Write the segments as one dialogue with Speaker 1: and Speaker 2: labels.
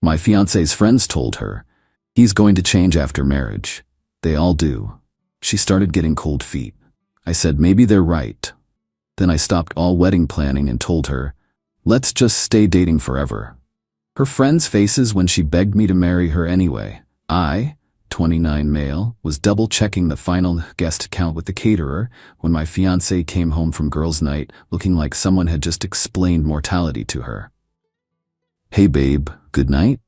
Speaker 1: My fiancé's friends told her, he's going to change after marriage. They all do. She started getting cold feet. I said maybe they're right. Then I stopped all wedding planning and told her, let's just stay dating forever. Her friends' faces when she begged me to marry her anyway. I, 29 male, was double-checking the final guest count with the caterer when my fiancé came home from girls' night looking like someone had just explained mortality to her. Hey babe, good night?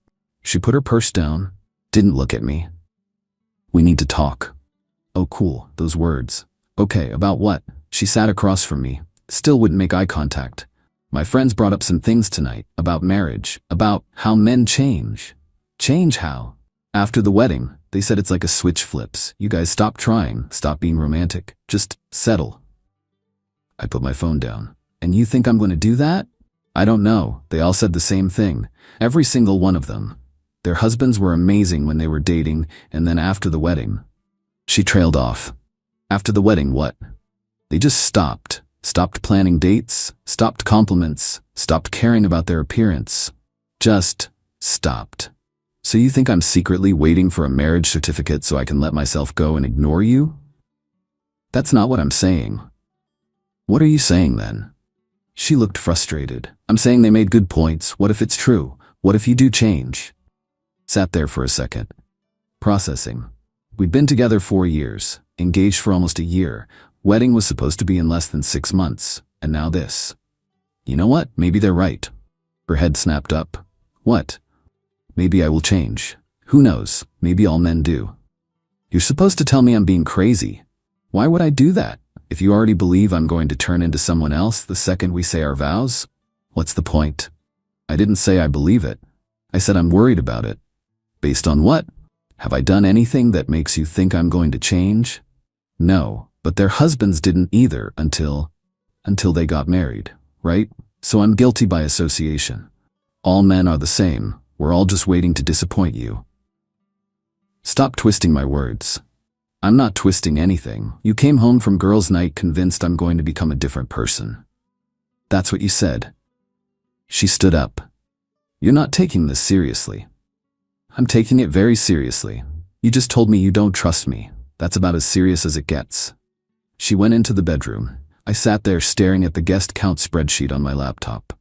Speaker 1: She put her purse down, didn't look at me. We need to talk. Oh cool, those words. Okay, about what? She sat across from me, still wouldn't make eye contact. My friends brought up some things tonight, about marriage, about how men change. Change how? After the wedding, they said it's like a switch flips. You guys stop trying, stop being romantic, just settle. I put my phone down. And you think I'm going to do that? I don't know, they all said the same thing. Every single one of them. Their husbands were amazing when they were dating, and then after the wedding. She trailed off. After the wedding, what? They just stopped. Stopped planning dates, stopped compliments, stopped caring about their appearance. Just stopped. So you think I'm secretly waiting for a marriage certificate so I can let myself go and ignore you? That's not what I'm saying. What are you saying then? She looked frustrated. I'm saying they made good points. What if it's true? What if you do change? Sat there for a second. Processing. We'd been together 4 years, engaged for almost a year. Wedding was supposed to be in less than 6 months, and now this. You know what? Maybe they're right. Her head snapped up. What? Maybe I will change. Who knows? Maybe all men do. You're supposed to tell me I'm being crazy. Why would I do that? If you already believe I'm going to turn into someone else the second we say our vows? What's the point? I didn't say I believe it. I said I'm worried about it. Based on what? Have I done anything that makes you think I'm going to change? No, but their husbands didn't either until they got married, right? So I'm guilty by association. All men are the same. We're all just waiting to disappoint you. Stop twisting my words. I'm not twisting anything. You came home from girls' night convinced I'm going to become a different person. That's what you said. She stood up. You're not taking this seriously. I'm taking it very seriously. You just told me you don't trust me. That's about as serious as it gets. She went into the bedroom. I sat there staring at the guest count spreadsheet on my laptop.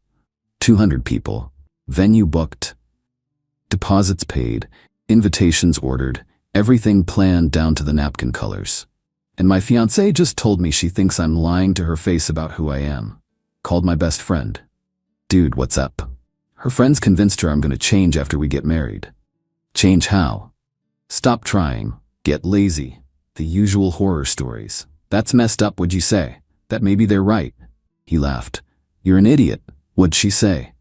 Speaker 1: 200 people. Venue booked. Deposits paid. Invitations ordered. Everything planned down to the napkin colors. And my fiancée just told me she thinks I'm lying to her face about who I am. Called my best friend. Dude, what's up? Her friends convinced her I'm gonna change after we get married. Change how? Stop trying. Get lazy. The usual horror stories. That's messed up, would you say? That maybe they're right. He laughed. You're an idiot. What'd she say?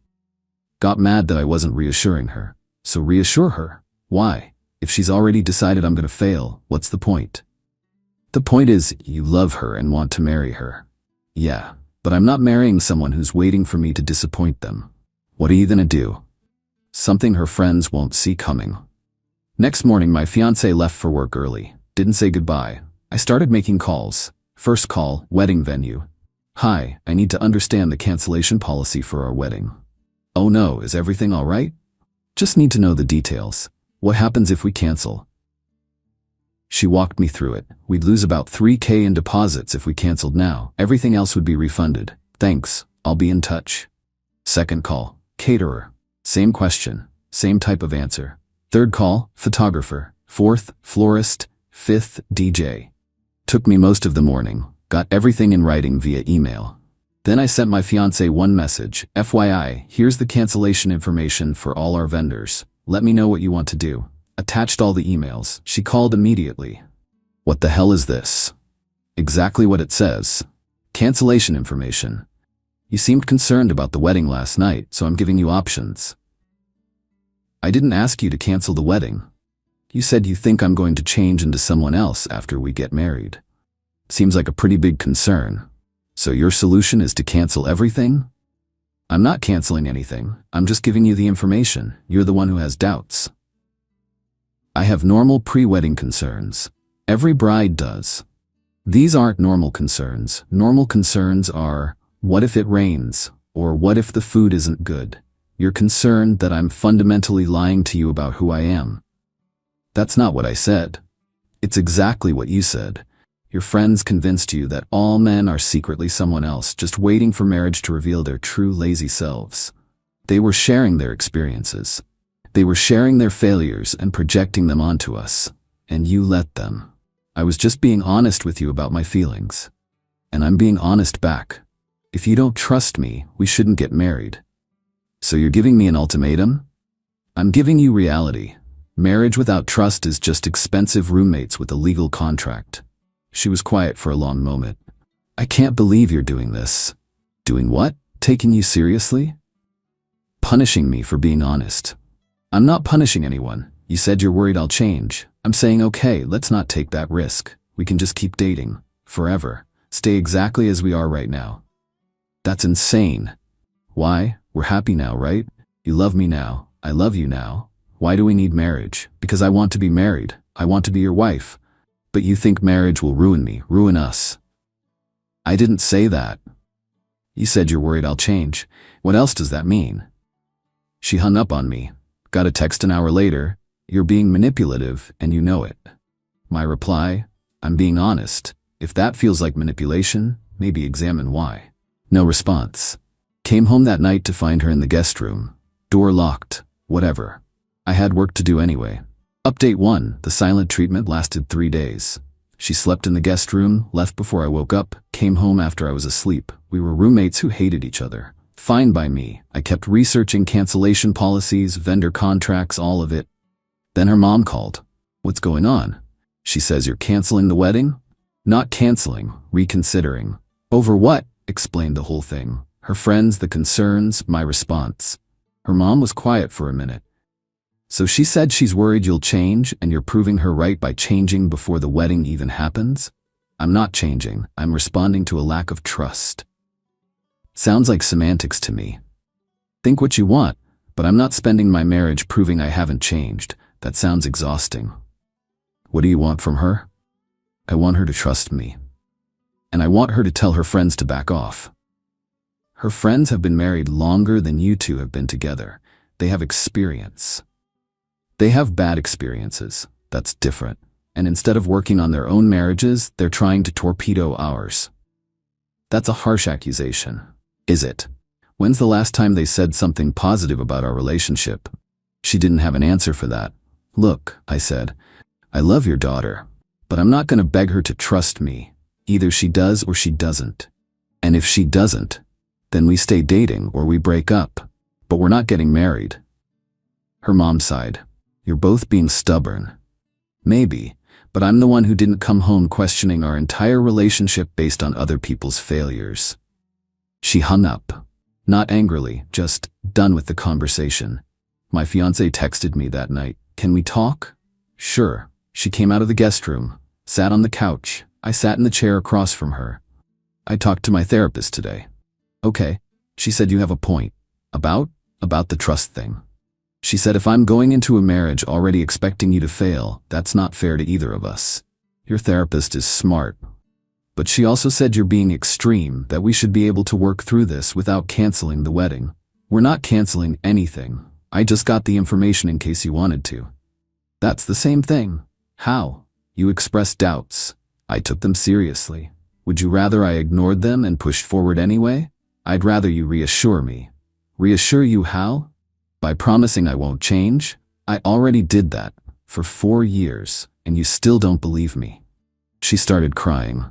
Speaker 1: Got mad that I wasn't reassuring her. So reassure her. Why? If she's already decided I'm gonna fail, what's the point? The point is, you love her and want to marry her. Yeah, but I'm not marrying someone who's waiting for me to disappoint them. What are you gonna do? Something her friends won't see coming. Next morning, my fiancé left for work early. Didn't say goodbye. I started making calls. First call, wedding venue. Hi, I need to understand the cancellation policy for our wedding. Oh no, is everything all right? Just need to know the details. What happens if we cancel? She walked me through it. We'd lose about $3,000 in deposits if we canceled now. Everything else would be refunded. Thanks, I'll be in touch. Second call, caterer. Same question, same type of answer. Third call, photographer. Fourth, florist. Fifth, DJ. Took me most of the morning. Got everything in writing via email. Then I sent my fiancé one message. FYI, here's the cancellation information for all our vendors. Let me know what you want to do. Attached all the emails. She called immediately. What the hell is this? Exactly what it says. Cancellation information. You seemed concerned about the wedding last night, so I'm giving you options. I didn't ask you to cancel the wedding. You said you think I'm going to change into someone else after we get married. Seems like a pretty big concern. So your solution is to cancel everything? I'm not canceling anything. I'm just giving you the information. You're the one who has doubts. I have normal pre-wedding concerns. Every bride does. These aren't normal concerns. Normal concerns are, what if it rains? Or what if the food isn't good? You're concerned that I'm fundamentally lying to you about who I am. That's not what I said. It's exactly what you said. Your friends convinced you that all men are secretly someone else, just waiting for marriage to reveal their true lazy selves. They were sharing their experiences. They were sharing their failures and projecting them onto us. And you let them. I was just being honest with you about my feelings. And I'm being honest back. If you don't trust me, we shouldn't get married. So you're giving me an ultimatum? I'm giving you reality. Marriage without trust is just expensive roommates with a legal contract. She was quiet for a long moment. I can't believe you're doing this. Doing what? Taking you seriously? Punishing me for being honest. I'm not punishing anyone. You said you're worried I'll change. I'm saying, okay, let's not take that risk. We can just keep dating. Forever. Stay exactly as we are right now. That's insane. Why? We're happy now, right? You love me now. I love you now. Why do we need marriage? Because I want to be married. I want to be your wife. But you think marriage will ruin me, ruin us. I didn't say that. You said you're worried I'll change. What else does that mean? She hung up on me. Got a text an hour later. You're being manipulative, and you know it. My reply, I'm being honest. If that feels like manipulation, maybe examine why. No response. Came home that night to find her in the guest room. Door locked. Whatever. I had work to do anyway. Update 1. The silent treatment lasted 3 days. She slept in the guest room, left before I woke up, came home after I was asleep. We were roommates who hated each other. Fine by me. I kept researching cancellation policies, vendor contracts, all of it. Then her mom called. What's going on? She says you're canceling the wedding? Not canceling, reconsidering. Over what? Explained the whole thing. Her friends, the concerns, my response. Her mom was quiet for a minute. So she said she's worried you'll change and you're proving her right by changing before the wedding even happens? I'm not changing. I'm responding to a lack of trust. Sounds like semantics to me. Think what you want, but I'm not spending my marriage proving I haven't changed. That sounds exhausting. What do you want from her? I want her to trust me. And I want her to tell her friends to back off. Her friends have been married longer than you two have been together. They have experience. They have bad experiences. That's different. And instead of working on their own marriages, they're trying to torpedo ours. That's a harsh accusation. Is it? When's the last time they said something positive about our relationship? She didn't have an answer for that. Look, I said, I love your daughter, but I'm not going to beg her to trust me. Either she does or she doesn't. And if she doesn't, then we stay dating or we break up. But we're not getting married. Her mom sighed. You're both being stubborn. Maybe, but I'm the one who didn't come home questioning our entire relationship based on other people's failures. She hung up. Not angrily, just done with the conversation. My fiancée texted me that night. Can we talk? Sure. She came out of the guest room, sat on the couch. I sat in the chair across from her. I talked to my therapist today. Okay. She said you have a point. About the trust thing. She said if I'm going into a marriage already expecting you to fail, that's not fair to either of us. Your therapist is smart. But she also said you're being extreme, that we should be able to work through this without canceling the wedding. We're not canceling anything. I just got the information in case you wanted to. That's the same thing. How? You expressed doubts. I took them seriously. Would you rather I ignored them and pushed forward anyway? I'd rather you reassure me. Reassure you how? By promising I won't change? I already did that for 4 years, and you still don't believe me. She started crying.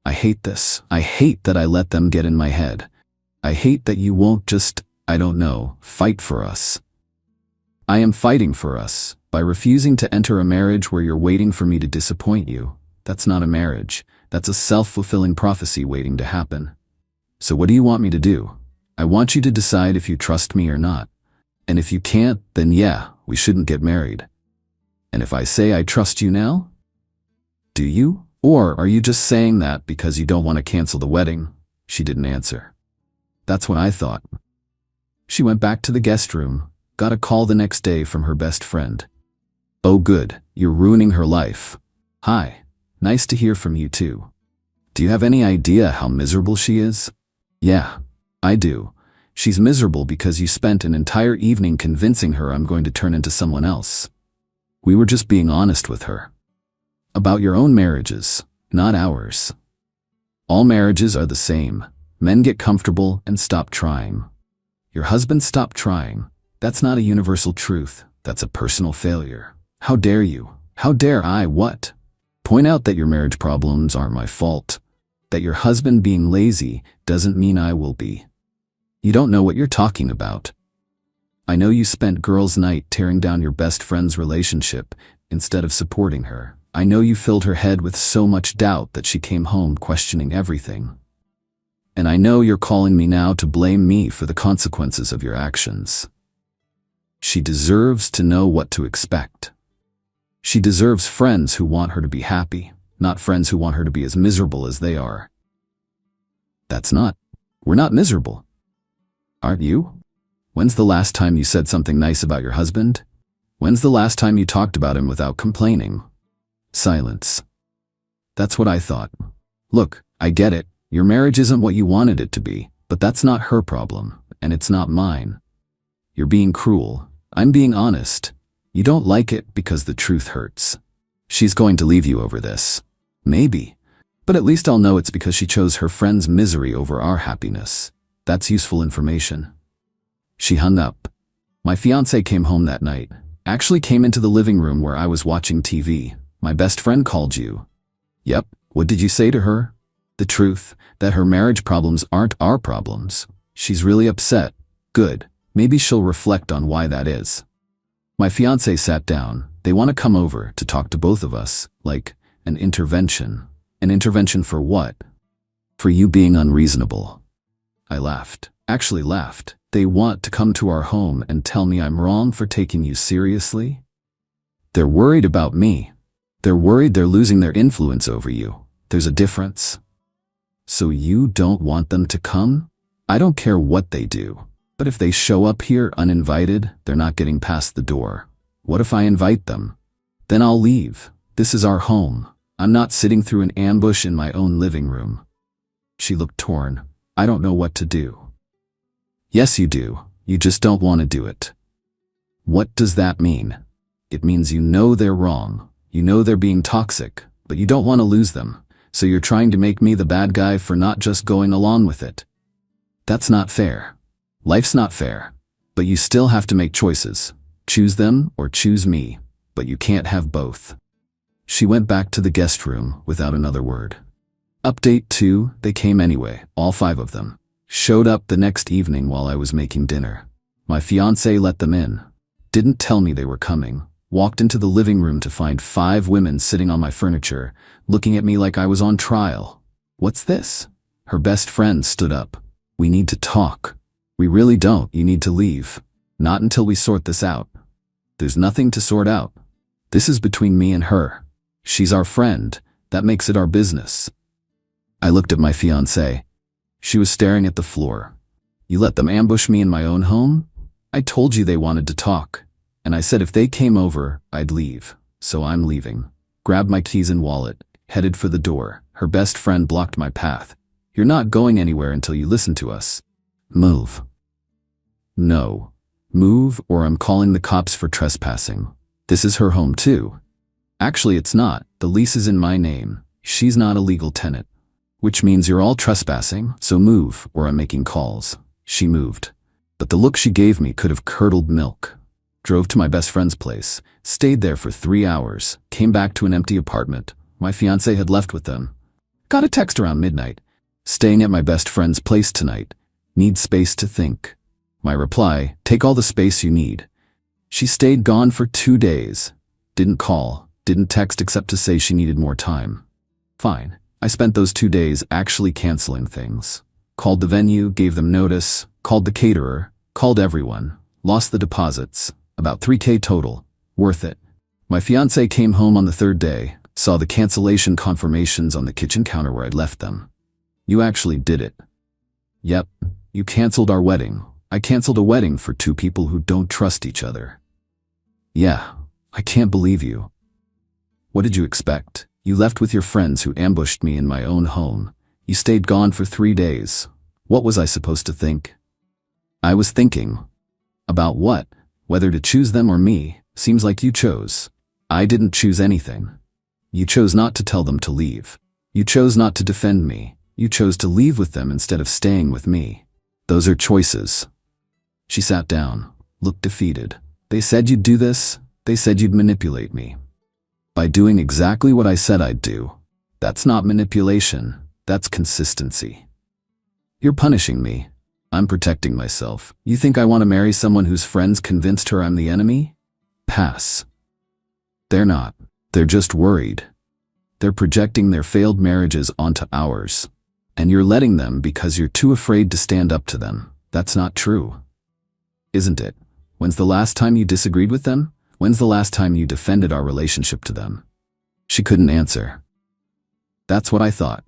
Speaker 1: I hate this. I hate that I let them get in my head. I hate that you won't just, I don't know, fight for us. I am fighting for us by refusing to enter a marriage where you're waiting for me to disappoint you. That's not a marriage. That's a self-fulfilling prophecy waiting to happen. So what do you want me to do? I want you to decide if you trust me or not. And if you can't, then yeah, we shouldn't get married. And if I say I trust you now? Do you? Or are you just saying that because you don't want to cancel the wedding? She didn't answer. That's what I thought. She went back to the guest room, got a call the next day from her best friend. Oh good, you're ruining her life. Hi, nice to hear from you too. Do you have any idea how miserable she is? Yeah, I do. She's miserable because you spent an entire evening convincing her I'm going to turn into someone else. We were just being honest with her. About your own marriages, not ours. All marriages are the same. Men get comfortable and stop trying. Your husband stopped trying. That's not a universal truth. That's a personal failure. How dare you? How dare I what? Point out that your marriage problems aren't my fault. That your husband being lazy doesn't mean I will be. You don't know what you're talking about. I know you spent girls' night tearing down your best friend's relationship instead of supporting her. I know you filled her head with so much doubt that she came home questioning everything. And I know you're calling me now to blame me for the consequences of your actions. She deserves to know what to expect. She deserves friends who want her to be happy, not friends who want her to be as miserable as they are. We're not miserable. Aren't you? When's the last time you said something nice about your husband? When's the last time you talked about him without complaining? Silence. That's what I thought. Look, I get it. Your marriage isn't what you wanted it to be, but that's not her problem, and it's not mine. You're being cruel. I'm being honest. You don't like it because the truth hurts. She's going to leave you over this. Maybe. But at least I'll know it's because she chose her friend's misery over our happiness. That's useful information. She hung up. My fiancé came home that night. Actually came into the living room where I was watching TV. My best friend called you. Yep. What did you say to her? The truth, that her marriage problems aren't our problems. She's really upset. Good. Maybe she'll reflect on why that is. My fiancé sat down. They want to come over to talk to both of us, like an intervention. An intervention for what? For you being unreasonable. I laughed. Actually laughed. They want to come to our home and tell me I'm wrong for taking you seriously? They're worried about me. They're worried they're losing their influence over you. There's a difference. So you don't want them to come? I don't care what they do. But if they show up here uninvited, they're not getting past the door. What if I invite them? Then I'll leave. This is our home. I'm not sitting through an ambush in my own living room. She looked torn. I don't know what to do. Yes, you do. You just don't want to do it. What does that mean? It means you know they're wrong. You know they're being toxic, but you don't want to lose them. So you're trying to make me the bad guy for not just going along with it. That's not fair. Life's not fair. But you still have to make choices. Choose them or choose me. But you can't have both. She went back to the guest room without another word. Update 2, they came anyway, all 5 of them. Showed up the next evening while I was making dinner. My fiancé let them in. Didn't tell me they were coming. Walked into the living room to find 5 women sitting on my furniture, looking at me like I was on trial. What's this? Her best friend stood up. We need to talk. We really don't. You need to leave. Not until we sort this out. There's nothing to sort out. This is between me and her. She's our friend. That makes it our business. I looked at my fiancée. She was staring at the floor. You let them ambush me in my own home? I told you they wanted to talk. And I said if they came over, I'd leave. So I'm leaving. Grabbed my keys and wallet, headed for the door. Her best friend blocked my path. You're not going anywhere until you listen to us. Move. No. Move or I'm calling the cops for trespassing. This is her home too. Actually, it's not. The lease is in my name. She's not a legal tenant. Which means you're all trespassing, so move or I'm making calls. She moved. But the look she gave me could have curdled milk. Drove to my best friend's place, stayed there for 3 hours, came back to an empty apartment. My fiancé had left with them. Got a text around midnight. Staying at my best friend's place tonight. Need space to think. My reply, take all the space you need. She stayed gone for 2 days. Didn't call, didn't text except to say she needed more time. Fine. I spent those 2 days actually canceling things. Called the venue, gave them notice, called the caterer, called everyone, lost the deposits. About $3,000 total. Worth it. My fiancé came home on the 3rd day, saw the cancellation confirmations on the kitchen counter where I'd left them. You actually did it. Yep, you canceled our wedding. I canceled a wedding for 2 people who don't trust each other. Yeah, I can't believe you. What did you expect? You left with your friends who ambushed me in my own home. You stayed gone for 3 days. What was I supposed to think? I was thinking. About what? Whether to choose them or me. Seems like you chose. I didn't choose anything. You chose not to tell them to leave. You chose not to defend me. You chose to leave with them instead of staying with me. Those are choices. She sat down, looked defeated. They said you'd do this. They said you'd manipulate me. By doing exactly what I said I'd do. That's not manipulation. That's consistency. You're punishing me. I'm protecting myself. You think I want to marry someone whose friends convinced her I'm the enemy? Pass. They're not. They're just worried. They're projecting their failed marriages onto ours. And you're letting them because you're too afraid to stand up to them. That's not true. Isn't it? When's the last time you disagreed with them? When's the last time you defended our relationship to them? She couldn't answer. That's what I thought.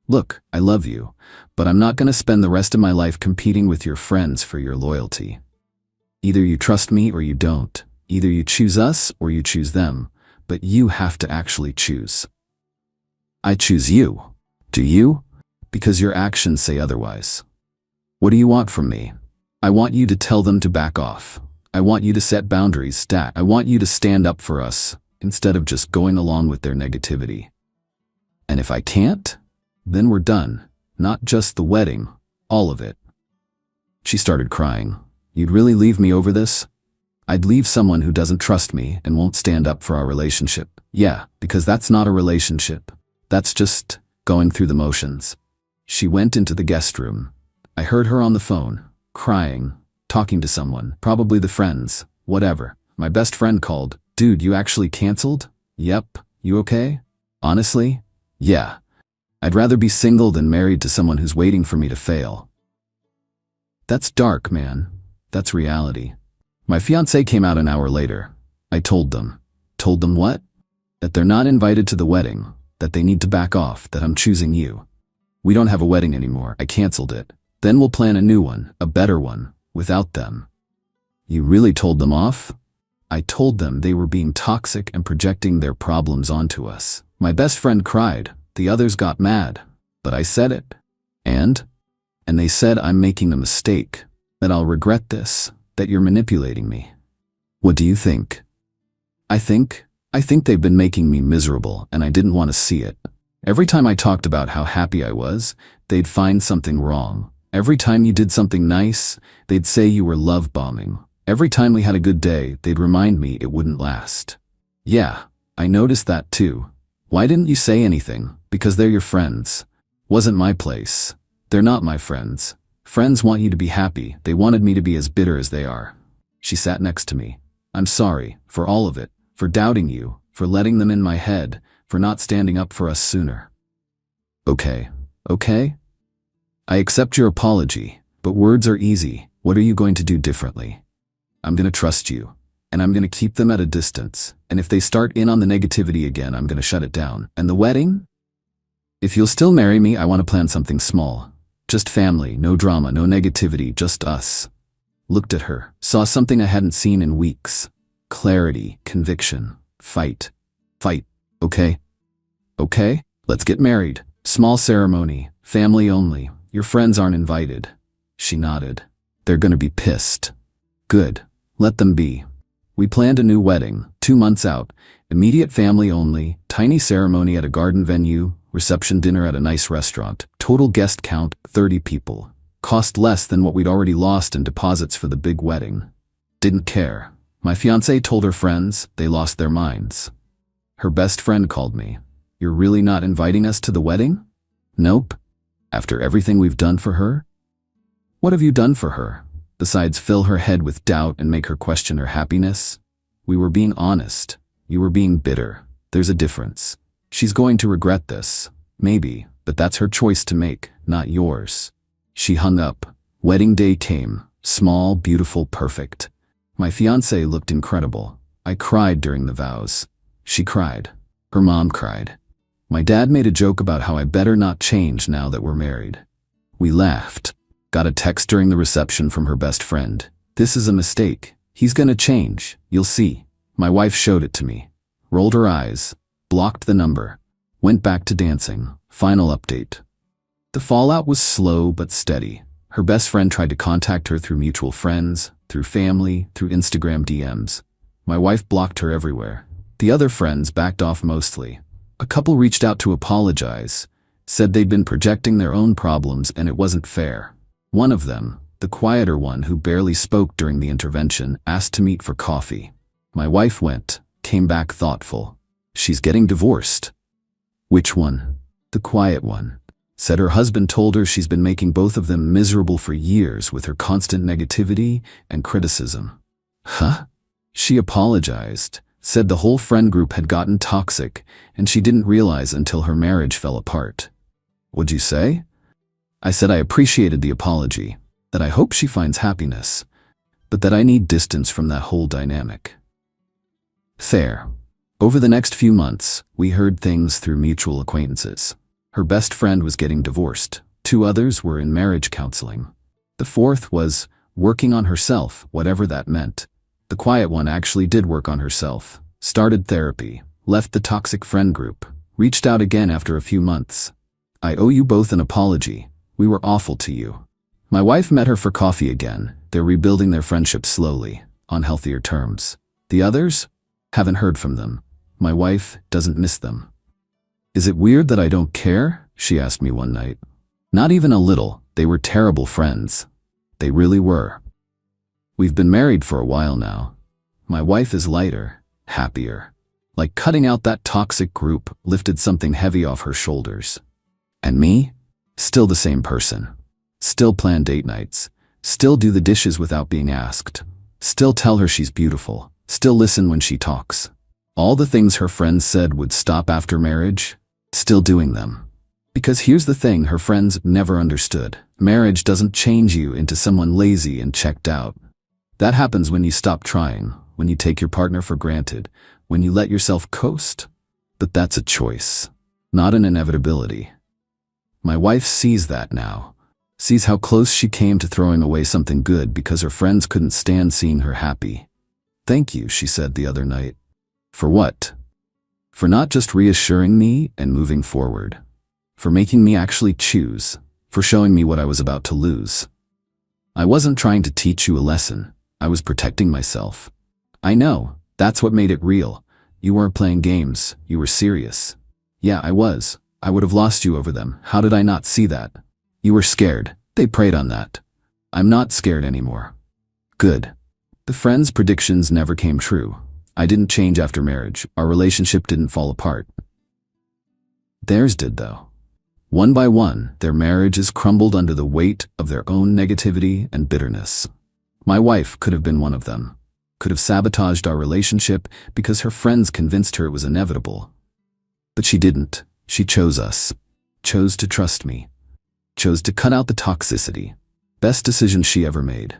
Speaker 1: Look, I love you, but I'm not going to spend the rest of my life competing with your friends for your loyalty. Either you trust me or you don't. Either you choose us or you choose them, but you have to actually choose. I choose you. Do you? Because your actions say otherwise. What do you want from me? I want you to tell them to back off. I want you to set boundaries, I want you to stand up for us, instead of just going along with their negativity. And if I can't, then we're done. Not just the wedding, all of it. She started crying. You'd really leave me over this? I'd leave someone who doesn't trust me and won't stand up for our relationship. Yeah, because that's not a relationship. That's just going through the motions. She went into the guest room. I heard her on the phone, crying, talking to someone, probably the friends, whatever. My best friend called. Dude, you actually canceled? Yep. You okay? Honestly? Yeah. I'd rather be single than married to someone who's waiting for me to fail. That's dark, man. That's reality. My fiancé came out an hour later. I told them. Told them what? That they're not invited to the wedding, that they need to back off, that I'm choosing you. We don't have a wedding anymore. I canceled it. Then we'll plan a new one, a better one, without them. You really told them off? I told them they were being toxic and projecting their problems onto us. My best friend cried. The others got mad. But I said it. And they said I'm making a mistake, that I'll regret this, that you're manipulating me. What do you think? I think they've been making me miserable and I didn't want to see it. Every time I talked about how happy I was, they'd find something wrong. Every time you did something nice, they'd say you were love bombing. Every time we had a good day, they'd remind me it wouldn't last. Yeah, I noticed that too. Why didn't you say anything? Because they're your friends. Wasn't my place. They're not my friends. Friends want you to be happy. They wanted me to be as bitter as they are. She sat next to me. I'm sorry for all of it, for doubting you, for letting them in my head, for not standing up for us sooner. Okay. I accept your apology, but words are easy. What are you going to do differently? I'm going to trust you, and I'm going to keep them at a distance, and if they start in on the negativity again, I'm going to shut it down. And the wedding? If you'll still marry me, I want to plan something small. Just family, no drama, no negativity, just us. Looked at her, saw something I hadn't seen in weeks. Clarity, conviction, fight. Okay, let's get married. Small ceremony, family only. Your friends aren't invited. She nodded. They're gonna be pissed. Good, let them be. We planned a new wedding, 2 months out. Immediate family only, tiny ceremony at a garden venue, reception dinner at a nice restaurant. Total guest count, 30 people. Cost less than what we'd already lost in deposits for the big wedding. Didn't care. My fiancée told her friends, they lost their minds. Her best friend called me. You're really not inviting us to the wedding? Nope. After everything we've done for her? What have you done for her, besides fill her head with doubt and make her question her happiness? We were being honest. You were being bitter. There's a difference. She's going to regret this. Maybe, but that's her choice to make, not yours. She hung up. Wedding day came. Small, beautiful, perfect. My fiancé looked incredible. I cried during the vows. She cried. Her mom cried. My dad made a joke about how I better not change now that we're married. We laughed. Got a text during the reception from her best friend. This is a mistake. He's gonna change. You'll see. My wife showed it to me. Rolled her eyes. Blocked the number. Went back to dancing. Final update. The fallout was slow but steady. Her best friend tried to contact her through mutual friends, through family, through Instagram DMs. My wife blocked her everywhere. The other friends backed off mostly. A couple reached out to apologize, said they'd been projecting their own problems and it wasn't fair. One of them, the quieter one who barely spoke during the intervention, asked to meet for coffee. My wife went, came back thoughtful. She's getting divorced. Which one? The quiet one. Said her husband told her she's been making both of them miserable for years with her constant negativity and criticism. Huh? She apologized, said the whole friend group had gotten toxic and she didn't realize until her marriage fell apart. What'd you say? I said I appreciated the apology, that I hope she finds happiness, but that I need distance from that whole dynamic. Fair. Over the next few months, we heard things through mutual acquaintances. Her best friend was getting divorced. 2 others were in marriage counseling. The 4th was working on herself, whatever that meant. The quiet one actually did work on herself, started therapy, left the toxic friend group, reached out again after a few months. I owe you both an apology. We were awful to you. My wife met her for coffee again. They're rebuilding their friendship slowly, on healthier terms. The others? Haven't heard from them. My wife doesn't miss them. Is it weird that I don't care? She asked me one night. Not even a little. They were terrible friends. They really were. We've been married for a while now. My wife is lighter, happier. Like cutting out that toxic group lifted something heavy off her shoulders. And me? Still the same person. Still plan date nights. Still do the dishes without being asked. Still tell her she's beautiful. Still listen when she talks. All the things her friends said would stop after marriage, still doing them. Because here's the thing her friends never understood. Marriage doesn't change you into someone lazy and checked out. That happens when you stop trying, when you take your partner for granted, when you let yourself coast. But that's a choice, not an inevitability. My wife sees that now, sees how close she came to throwing away something good because her friends couldn't stand seeing her happy. Thank you, she said the other night. For what? For not just reassuring me and moving forward. For making me actually choose. For showing me what I was about to lose. I wasn't trying to teach you a lesson. I was protecting myself. I know, that's what made it real. You weren't playing games, you were serious. Yeah, I was. I would have lost you over them. How did I not see that? You were scared. They preyed on that. I'm not scared anymore. Good. The friends' predictions never came true. I didn't change after marriage. Our relationship didn't fall apart. Theirs did, though. One by one, their marriages crumbled under the weight of their own negativity and bitterness. My wife could have been one of them. Could have sabotaged our relationship because her friends convinced her it was inevitable. But she didn't. She chose us. Chose to trust me. Chose to cut out the toxicity. Best decision she ever made.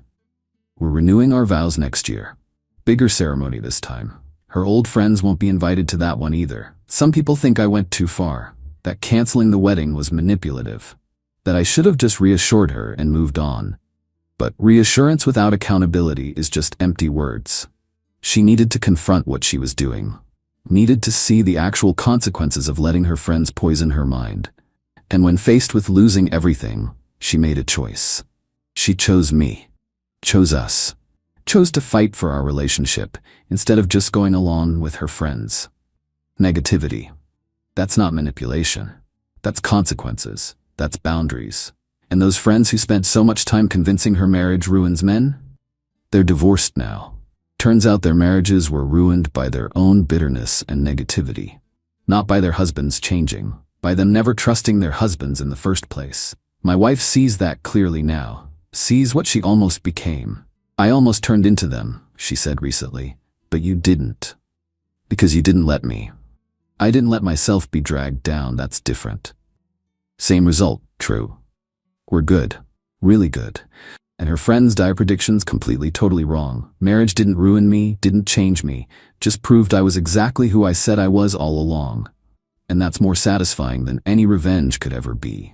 Speaker 1: We're renewing our vows next year. Bigger ceremony this time. Her old friends won't be invited to that one either. Some people think I went too far. That canceling the wedding was manipulative. That I should have just reassured her and moved on. But reassurance without accountability is just empty words. She needed to confront what she was doing. Needed to see the actual consequences of letting her friends poison her mind. And when faced with losing everything, she made a choice. She chose me. Chose us. Chose to fight for our relationship instead of just going along with her friends. Negativity. That's not manipulation. That's consequences. That's boundaries. And those friends who spent so much time convincing her marriage ruins men? They're divorced now. Turns out their marriages were ruined by their own bitterness and negativity. Not by their husbands changing. By them never trusting their husbands in the first place. My wife sees that clearly now. Sees what she almost became. I almost turned into them, she said recently. But you didn't. Because you didn't let me. I didn't let myself be dragged down, that's different. Same result, true. We're good. Really good. And her friends' dire predictions completely, totally wrong. Marriage didn't ruin me, didn't change me, just proved I was exactly who I said I was all along. And that's more satisfying than any revenge could ever be.